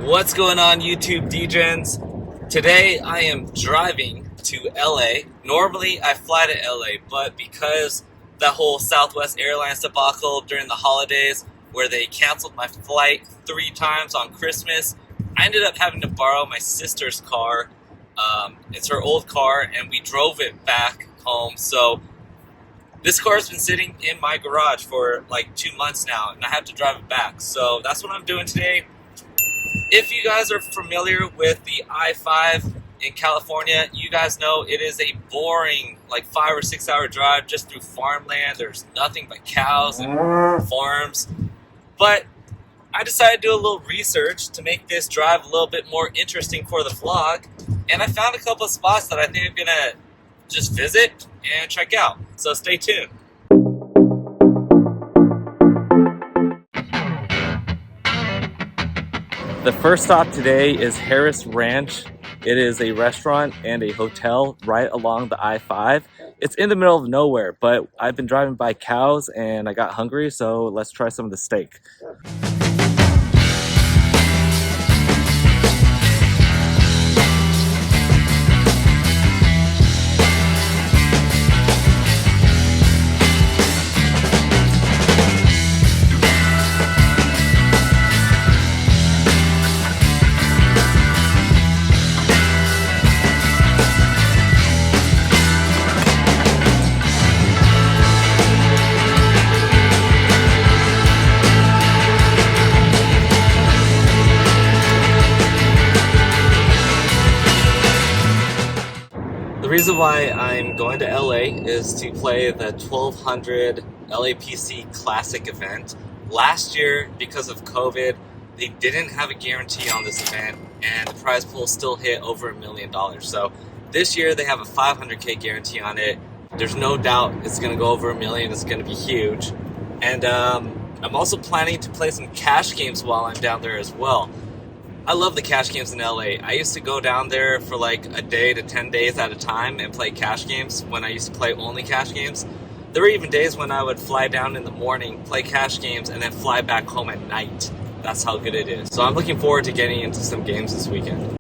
What's going on, YouTube Degens? Today I am driving to LA. Normally I fly to LA, but because that whole Southwest Airlines debacle during the holidays where they canceled my flight 3 times on Christmas, I ended up having to borrow my sister's car. It's her old car and we drove it back home. So this car has been sitting in my garage for like 2 months now and I have to drive it back. So that's what I'm doing today. If you guys are familiar with the I-5 in California, you guys know it is a boring, like 5 or 6 hour drive just through farmland. There's nothing but cows and farms. But I decided to do a little research to make this drive a little bit more interesting for the vlog. And I found a couple of spots that I think I'm gonna just visit and check out. So stay tuned. The first stop today is Harris Ranch. It is a restaurant and a hotel right along the I-5. It's in the middle of nowhere, but I've been driving by cows and I got hungry, so let's try some of the steak. The reason why I'm going to LA is to play the 1200 LAPC Classic event. Last year, because of COVID, they didn't have a guarantee on this event and the prize pool still hit over $1 million. So this year they have a 500K guarantee on it. There's no doubt it's going to go over $1 million. It's going to be huge. And I'm also planning to play some cash games while I'm down there as well. I love the cash games in LA. I used to go down there for like a day to 10 days at a time and play cash games when I used to play only cash games. There were even days when I would fly down in the morning, play cash games, and then fly back home at night. That's how good it is. So I'm looking forward to getting into some games this weekend.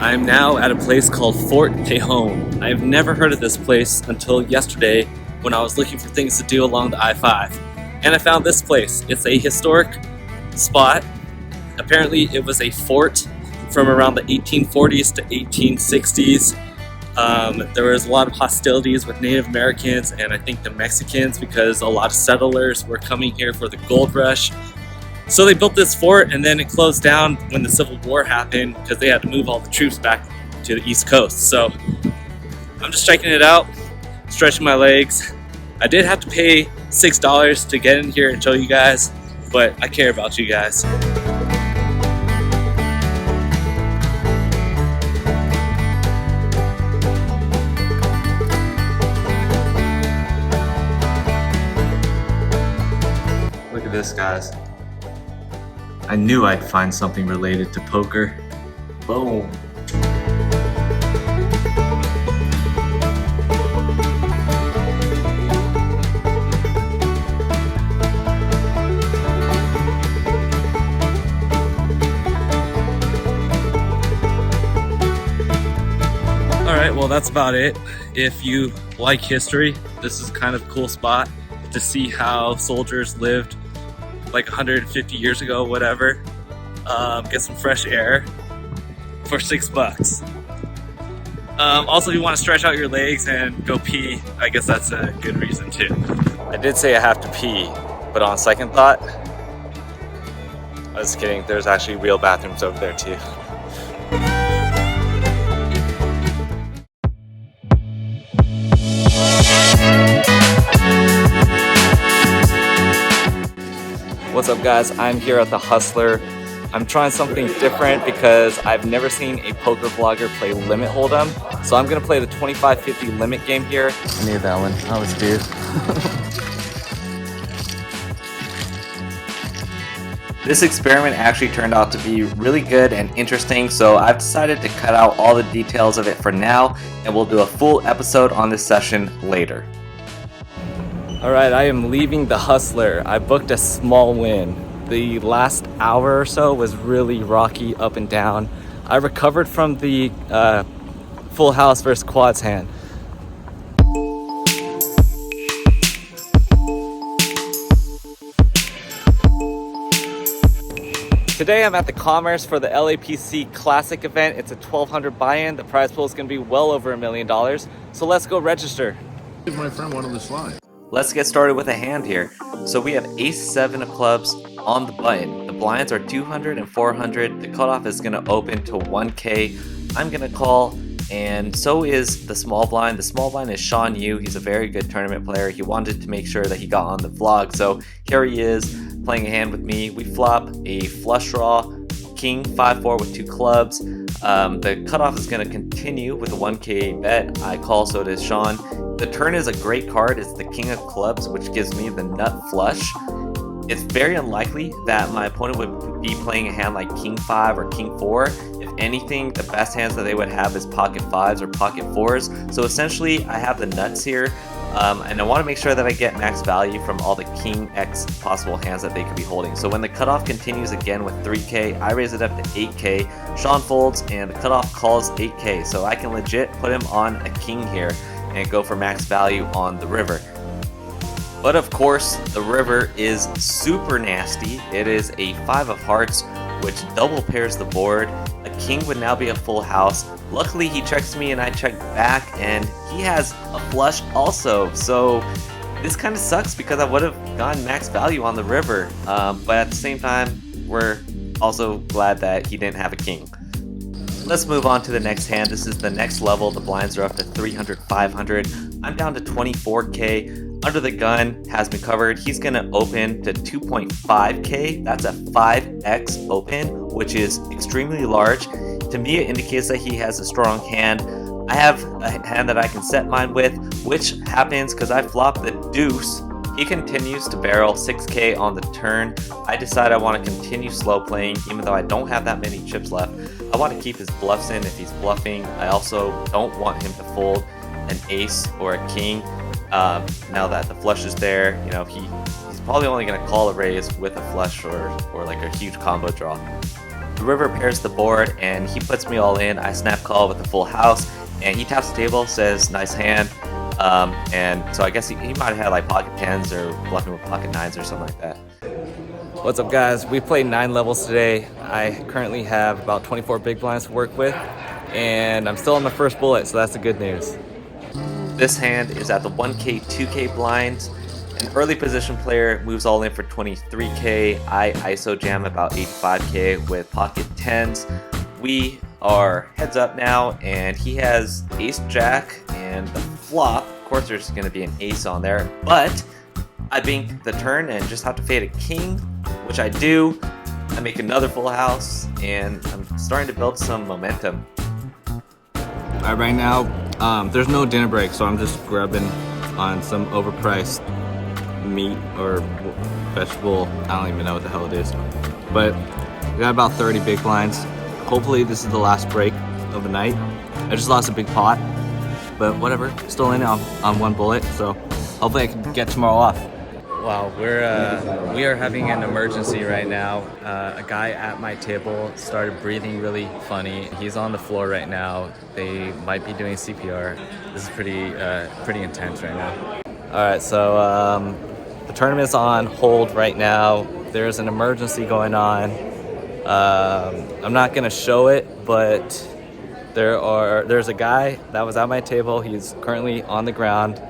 I'm now at a place called Fort Tejon. I've never heard of this place until yesterday when I was looking for things to do along the I-5. And I found this place. It's a historic spot. Apparently it was a fort from around the 1840s to 1860s. There was a lot of hostilities with Native Americans and I think the Mexicans because a lot of settlers were coming here for the gold rush. So they built this fort and then it closed down when the Civil War happened because they had to move all the troops back to the East Coast. So I'm just checking it out, stretching my legs. I did have to pay $6 to get in here and show you guys, but I care about you guys. Look at this, guys. I knew I'd find something related to poker. Boom. Alright, well that's about it. If you like history, this is kind of a cool spot to see how soldiers lived like 150 years ago, whatever. Get some fresh air for $6. Also, if you want to stretch out your legs and go pee, I guess that's a good reason too. I did say I have to pee, but on second thought, I was kidding. There's actually real bathrooms over there too. What's up, guys? I'm here at the Hustler. I'm trying something different because I've never seen a poker vlogger play Limit Hold'em. So I'm gonna play the 25-50 limit game here. I need that one. I was due. This experiment actually turned out to be really good and interesting, so I've decided to cut out all the details of it for now, and we'll do a full episode on this session later. Alright, I am leaving the Hustler. I booked a small win. The last hour or so was really rocky up and down. I recovered from the full house versus quads hand. Today I'm at the Commerce for the LAPC Classic event. It's a 1,200 buy-in. The prize pool is going to be well over $1 million. So let's go register. My friend wanted the slide. Let's get started with a hand here. So we have ace-7 of clubs on the button. The blinds are 200 and 400. The cutoff is going to open to 1K. I'm going to call, and so is the small blind. The small blind is Sean Yu. He's a very good tournament player. He wanted to make sure that he got on the vlog. So here he is playing a hand with me. We flop a flush draw, king 5-4 with 2 clubs. The cutoff is going to continue with a 1K bet. I call, so does Sean. The turn is a great card. It's the king of clubs, which gives me the nut flush. It's very unlikely that my opponent would be playing a hand like king 5 or king 4. If anything, the best hands that they would have is pocket 5s or pocket 4s. So essentially, I have the nuts here. And I want to make sure that I get max value from all the king X possible hands that they could be holding. So when the cutoff continues again with 3K, I raise it up to 8K. Sean folds and the cutoff calls 8K. So I can legit put him on a king here and go for max value on the river. But of course, the river is super nasty. It is a 5 of hearts, which double pairs the board. A king would now be a full house. Luckily, he checks me and I check back, and he has a flush also. So this kind of sucks because I would have gotten max value on the river. But at the same time, we're also glad that he didn't have a king. Let's move on to the next hand. This is the next level. The blinds are up to 300, 500. I'm down to 24K. Under the gun has me covered. He's going to open to 2.5K. That's a 5X open, which is extremely large. To me, it indicates that he has a strong hand. I have a hand that I can set mine with, which happens because I flop the deuce. He continues to barrel 6K on the turn. I decide I want to continue slow playing, even though I don't have that many chips left. I want to keep his bluffs in if he's bluffing. I also don't want him to fold an ace or a king. Now that the flush is there, you know, he's probably only going to call a raise with a flush or like a huge combo draw. The river pairs the board and he puts me all in. I snap call with a full house and he taps the table, says nice hand. And so I guess he might have had like pocket 10s or bluffing with pocket 9s or something like that. What's up, guys? We played 9 levels today. I currently have about 24 big blinds to work with, and I'm still on my first bullet, so that's the good news. This hand is at the 1K, 2K blinds. An early position player moves all in for 23K. I ISO jam about 85K with pocket 10s. We are heads up now, and he has ace jack and the flop. Of course, there's going to be an ace on there, but I bink the turn and just have to fade a king, which I do. I make another full house, and I'm starting to build some momentum. Alright, right now, there's no dinner break, so I'm just grabbing on some overpriced meat or vegetable. I don't even know what the hell it is. But we got about 30 big blinds. Hopefully this is the last break of the night. I just lost a big pot, but whatever. Still in on 1 bullet, so hopefully I can get tomorrow off. Wow, we are having an emergency right now. A guy at my table started breathing really funny. He's on the floor right now. They might be doing CPR. This is pretty intense right now. All right, so the tournament's on hold right now. There's an emergency going on. I'm not gonna show it, but there's a guy that was at my table. He's currently on the ground.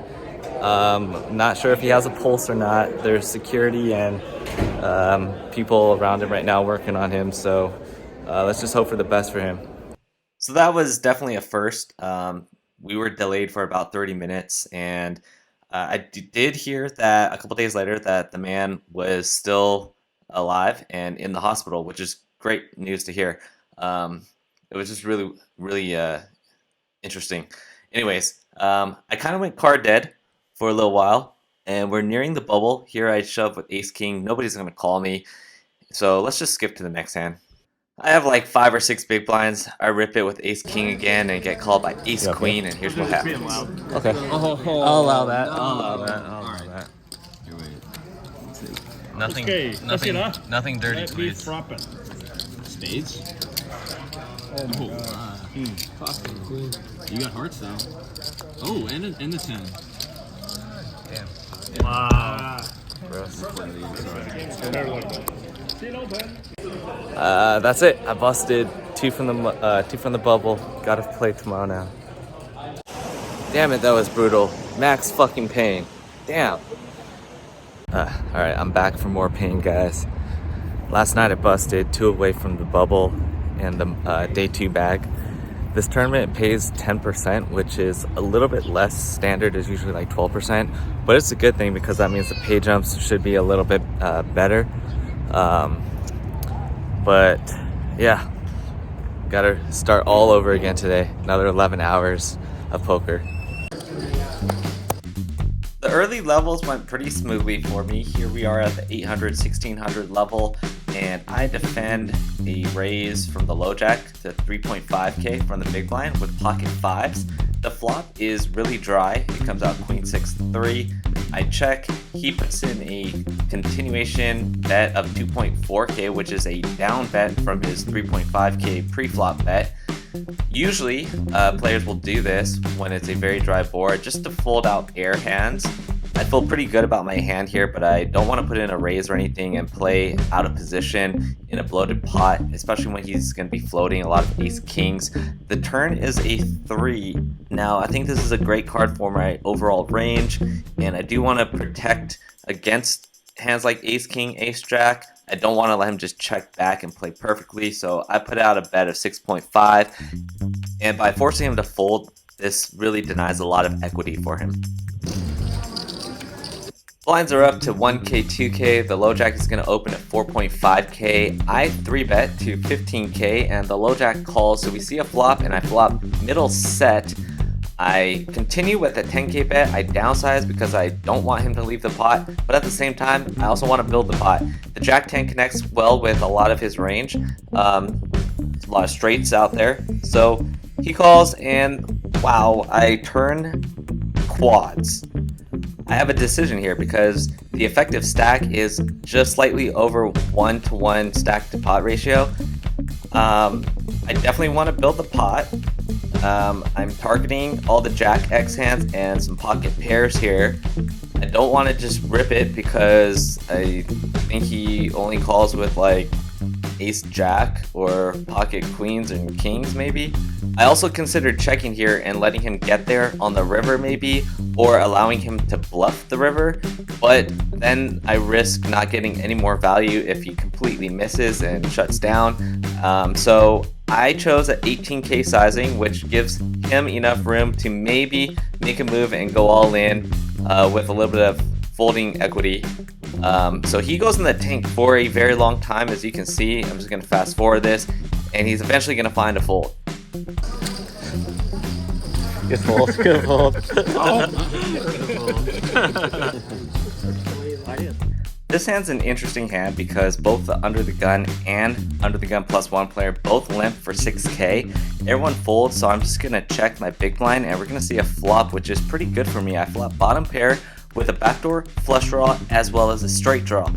Not sure if he has a pulse or not. There's security and people around him right now working on him, so let's just hope for the best for him. So that was definitely a first. We were delayed for about 30 minutes, and I did hear that a couple days later that the man was still alive and in the hospital, which is great news to hear. It was just really, really interesting. Anyways, I kind of went card dead for a little while, and we're nearing the bubble. Here I shove with ace king. Nobody's going to call me, so let's just skip to the next hand. I have like 5 or 6 big blinds. I rip it with ace king again and get called by ace queen, and here's what happens. Okay. I'll allow that. I'll allow that. Nothing, Okay, nothing, that's it, huh? nothing dirty, Let me please. flop it. Spades? Oh my God. Fucking cool. You got hearts though. Oh, and the 10. Damn. Wow. Gross. Never like that. See you later, Ben. That's it. I busted two from the bubble. Gotta play tomorrow now. Damn it, that was brutal. Max fucking pain. Damn. Alright, I'm back for more pain, guys. Last night I busted 2 away from the bubble and the day 2 bag. This tournament pays 10%, which is a little bit less. Standard is usually like 12%, but it's a good thing because that means the pay jumps should be a little bit better. But yeah, gotta start all over again today. Another 11 hours of poker. The early levels went pretty smoothly for me. Here we are at the 800, 1600 level, and I defend a raise from the low jack to 3.5k from the big blind with pocket 5s. The flop is really dry. It comes out queen 6-3. I check. He puts in a continuation bet of 2.4k, which is a down bet from his 3.5k pre-flop bet. Usually, players will do this when it's a very dry board just to fold out air hands. I feel pretty good about my hand here, but I don't want to put in a raise or anything and play out of position in a bloated pot, especially when he's going to be floating a lot of ace kings. The turn is a 3. Now, I think this is a great card for my overall range, and I do want to protect against hands like ace king, ace jack. I don't want to let him just check back and play perfectly, so I put out a bet of 6.5, and by forcing him to fold, this really denies a lot of equity for him. Blinds are up to 1k, 2k, the low jack is going to open at 4.5k. I 3-bet to 15k, and the low jack calls, so we see a flop, and I flop middle set. I continue with a 10k bet. I downsize because I don't want him to leave the pot, but at the same time, I also want to build the pot. The jack 10 connects well with a lot of his range. A lot of straights out there. So he calls, and wow, I turn quads. I have a decision here because the effective stack is just slightly over 1-to-1 stack to pot ratio. I definitely want to build the pot. I'm targeting all the jack X hands and some pocket pairs here. I don't want to just rip it because I think he only calls with like ace jack or pocket queens and kings maybe. I also considered checking here and letting him get there on the river maybe, or allowing him to bluff the river, but then I risk not getting any more value if he completely misses and shuts down. So I chose at 18k sizing, which gives him enough room to maybe make a move and go all in with a little bit of folding equity. So he goes in the tank for a very long time, as you can see. I'm just going to fast forward this, and he's eventually going to find a fold. Good fold, good fold. This hand's an interesting hand because both the under the gun and under the gun +1 player both limp for 6k. Everyone folds, so I'm just going to check my big blind, and we're going to see a flop, which is pretty good for me. I flop bottom pair with a backdoor flush draw as well as a straight draw.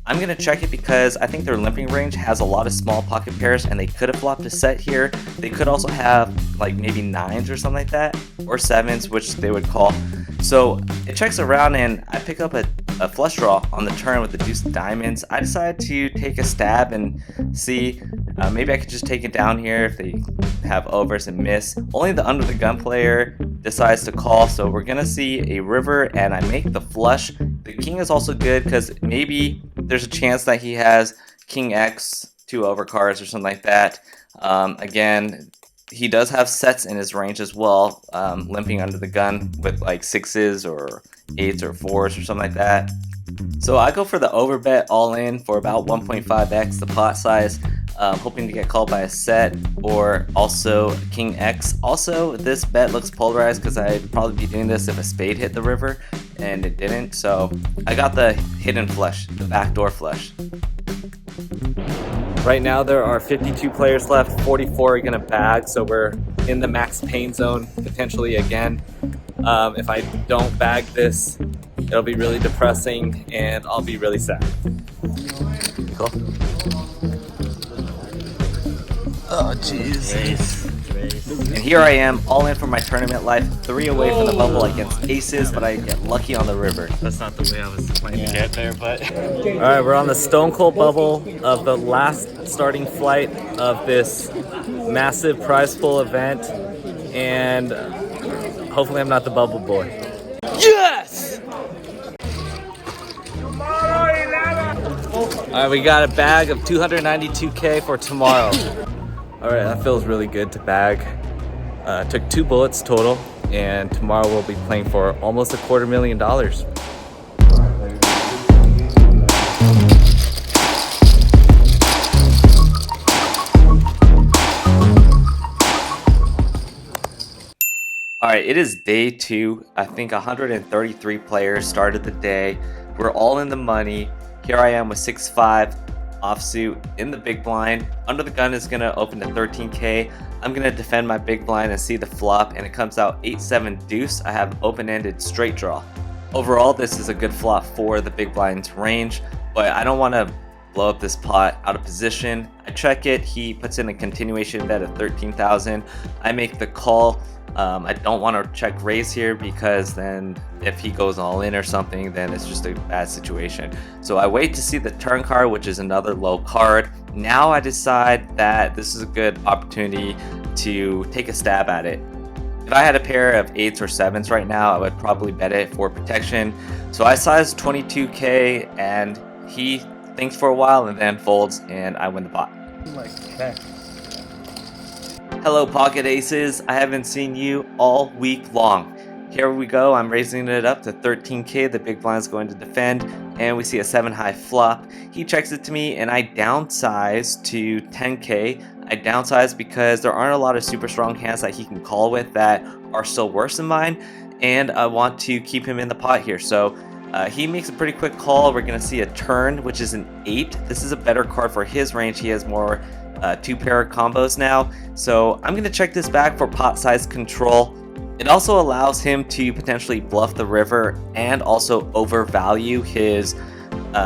I'm going to check it because I think their limping range has a lot of small pocket pairs, and they could have flopped a set here. They could also have like maybe 9s or something like that, or 7s, which they would call. So it checks around, and I pick up a flush draw on the turn with the deuce of diamonds. I decided to take a stab and see maybe I could just take it down here if they have overs and miss. Only the under the gun player decides to call, so we're gonna see a river, and I make the flush. The king is also good because maybe there's a chance that he has king X, 2 overcards or something like that. Again, he does have sets in his range as well, limping under the gun with like 6s or 8s or 4s or something like that. So I go for the overbet all in for about 1.5x the pot size, hoping to get called by a set or also king X. Also, this bet looks polarized because I'd probably be doing this if a spade hit the river, and it didn't. So I got the hidden flush, the backdoor flush. Right now there are 52 players left, 44 are gonna bag, so we're in the max pain zone potentially again. If I don't bag this it'll be really depressing and I'll be really sad. Cool. Oh jeez. And here I am, all in for my tournament life, 3 away from the bubble against aces, but I get lucky on the river. That's not the way I was planning to get there, but... Alright, we're on the stone cold bubble of the last starting flight of this massive prize pool event, and hopefully I'm not the bubble boy. Yes! Alright, we got a bag of 292K for tomorrow. Alright, that feels really good to bag. Took 2 bullets total, and tomorrow we'll be playing for almost $250,000. Alright, it is day 2. I think 133 players started the day. We're all in the money. Here I am with 6-5 offsuit in the big blind. Under the gun is going to open to 13K. I'm going to defend my big blind and see the flop, and it comes out 8-7 deuce. I have open-ended straight draw. Overall, this is a good flop for the big blind's range, but I don't want to blow up this pot out of position. I check it. He puts in a continuation bet of 13,000. I make the call. I don't want to check raise here because then if he goes all in or something, then it's just a bad situation. So I wait to see the turn card, which is another low card. Now I decide that this is a good opportunity to take a stab at it. If I had a pair of 8s or 7s right now, I would probably bet it for protection. So I size 22K, and he thinks for a while and then folds, and I win the pot. Hello pocket aces, I haven't seen you all week long. Here we go, I'm raising it up to 13K, the big blind's going to defend, and we see a 7 high flop. He checks it to me and I downsize to 10K. I downsize because there aren't a lot of super strong hands that he can call with that are still worse than mine, and I want to keep him in the pot here. So he makes a pretty quick call. We're going to see a turn, which is an 8. This is a better card for his range. He has more 2-pair combos now, so I'm going to check this back for pot size control. It also allows him to potentially bluff the river and also overvalue his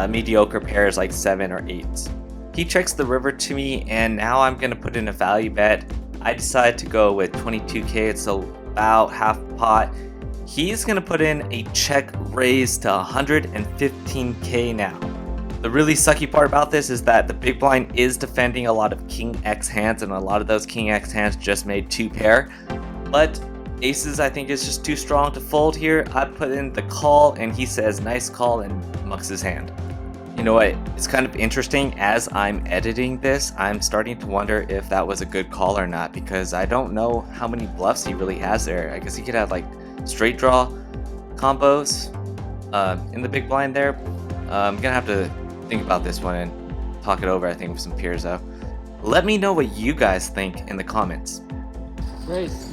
mediocre pairs like 7 or 8s. He checks the river to me, and now I'm going to put in a value bet. I decide to go with 22K. It's about half pot. He's going to put in a check raise to 115K now. The really sucky part about this is that the big blind is defending a lot of King X hands, and a lot of those King X hands just made 2-pair. But aces, I think, is just too strong to fold here. I put in the call, and he says nice call and mucks his hand. You know what? It's kind of interesting. As I'm editing this, I'm starting to wonder if that was a good call or not, because I don't know how many bluffs he really has there. I guess he could have like straight draw combos in the big blind there. I'm gonna have to think about this one and talk it over, I think, with some peers though. Let me know what you guys think in the comments. Raise.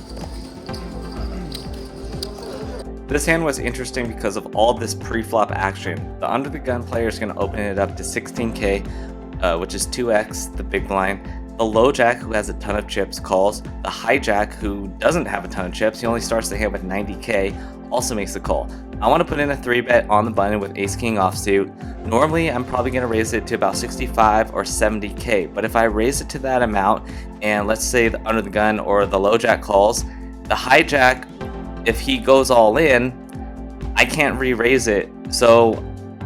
This hand was interesting because of all this pre-flop action. The under the gun player is going to open it up to 16K, which is 2x the big blind. The low jack, who has a ton of chips, calls. The high jack, who doesn't have a ton of chips, he only starts the hand with 90K, also makes the call. I want to put in a 3-bet on the button with ace king offsuit. Normally I'm probably going to raise it to about 65 or 70K, but if I raise it to that amount, and let's say the under the gun or the low jack calls, the high jack, if he goes all in, I can't re-raise it. So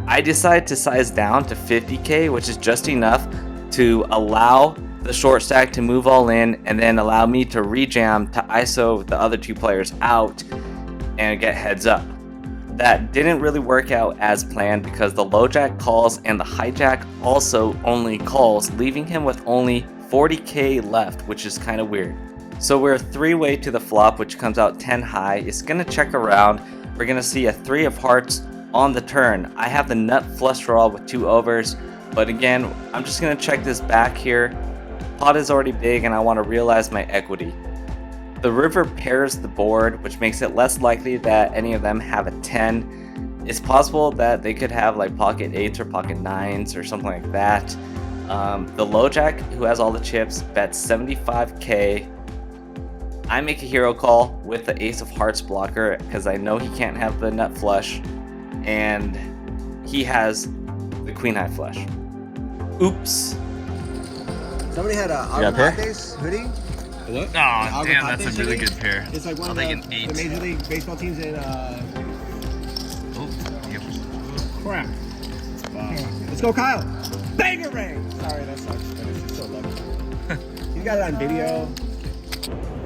I decide to size down to 50K, which is just enough to allow the short stack to move all in, and then allow me to rejam to ISO the other 2 players out and get heads up. That didn't really work out as planned because the low jack calls and the high jack also only calls, leaving him with only 40K left, which is kind of weird. So we're 3-way to the flop, which comes out 10 high. It's going to check around. We're going to see a 3 of hearts on the turn. I have the nut flush draw with 2 overs, but again, I'm just going to check this back here. Pot is already big and I want to realize my equity. The river pairs the board, which makes it less likely that any of them have a 10. It's possible that they could have like pocket 8s or pocket 9s or something like that. The low jack, who has all the chips, bets 75K. I make a hero call with the ace of hearts blocker because I know he can't have the nut flush. and he has the queen high flush. Oops. Somebody had a got a pair? Aguacates hoodie. What? Oh, damn, that's a Aguacates really hoodie. good pair. It's like one I'll of take an the 8. Major League Baseball teams in Oh, yep. Crap. Let's go, Kyle. Banger ring. Sorry, that sucks. That is just so lucky. You got it on video.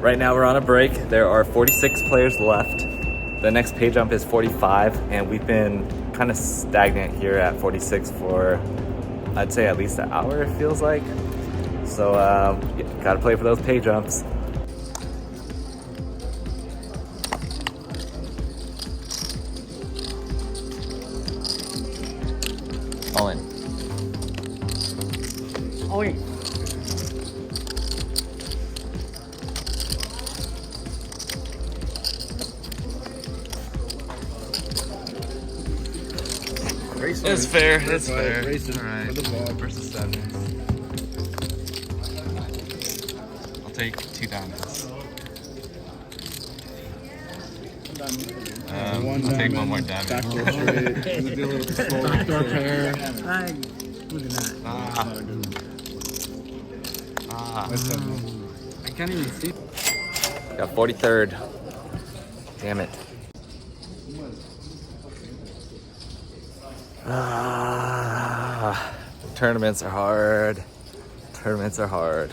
Right now we're on a break. There are 46 players left. The next pay jump is 45, and we've been kind of stagnant here at 46 for, I'd say, at least an hour, it feels like. So, gotta play for those pay jumps. All in. Oh, wait. That's fair. That's Right, fair. racing All right. for the ball. Versus 7. I'll take 2 diamonds. One I'll take diamond, 1 more diamond. Backdoor straight. Gonna do a little slow. Backdoor pair. That's something. I can't even see. Got 43rd. Damn it. Tournaments are hard. Tournaments are hard.